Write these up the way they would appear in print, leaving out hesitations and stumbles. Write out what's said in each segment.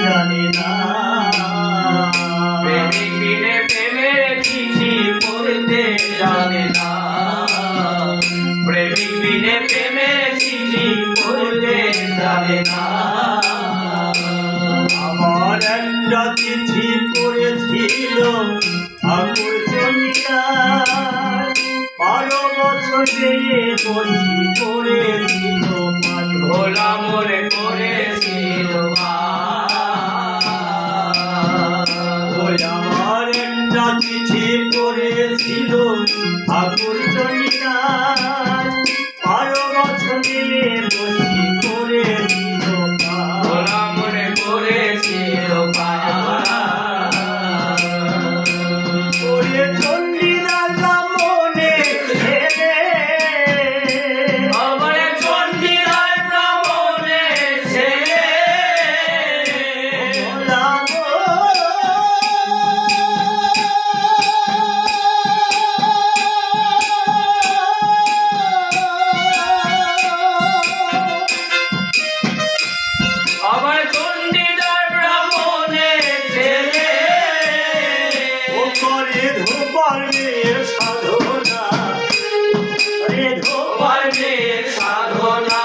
জানে না। প্রেমিক বিনে প্রেমের চিঠি পড়তে জানে না। প্রেমিক বিনে প্রেমের চিঠি পড়তে জানে না। আমার একটা চিঠি পড়েছিল ঠাকুর জমিদার, 12 বছর দিয়ে বসি পড়েছিল ভোলা মনে করেছিল আমার একটা চিঠি পড়েছিল ঠাকুর জমিদার, 12 বছর দিয়ে বসি পড়েছিল ভোলা মনে করেছিল ওরে চণ্ডীদার মনে ছেড়ে, আমার চণ্ডীদার ব্রাহ্মণে ছেড়ে আমার চণ্ডীদার ব্রাহ্মণে ছেড়ে ও করে ধোপার মেয়ের সাধনা, রে ধোপার মেয়ের সাধনা।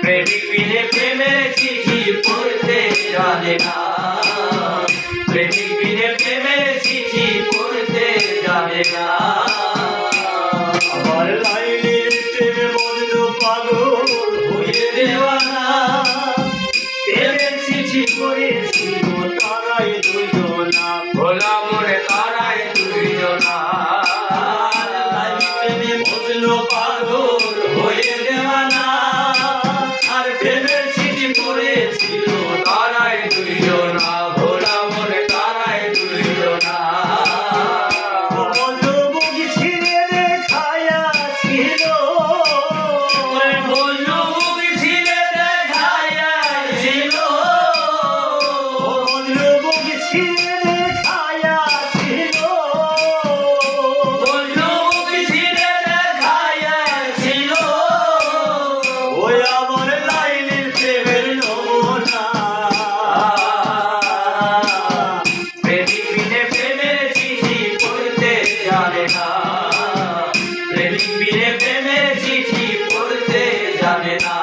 প্রেমিক বিনে প্রেমের চিঠি পড়তে জানে না। প্রেমিক বিনে প্রেমের চিঠি পড়তে জানে না। আমার লাইনের প্রেমে বন্ধ পাগল হয়ে দেওয়ানা, প্রেমের চিঠি করেছিল তারাই দুজনা, ভোলা মনে তারাই দুইজনা। প্রেমে বন্ধ পাগল হয়ে দেওয়ানা, আর প্রেমের চিঠি করেছিল তারাই দুইজনা। ভোলা মনে তারাই দুইজনা। বন্ধুবুকি ছিঁড়ে দেখাইয়াছিল, বন্ধুবুকি ছিঁড়ে দেখাইয়াছিল। বন্ধুবুকি ছিঁড়ে দেখাইয়াছিল, বন্ধুবুকি ছিঁড়ে দেখাইয়াছিল। ওই আমার লাইনের প্রেমের নমুনা। প্রেমিক বিনে প্রেমের চিঠি পড়তে জানে না। প্রেমিক বিনে প্রেমের চিঠি পড়তে জানে না।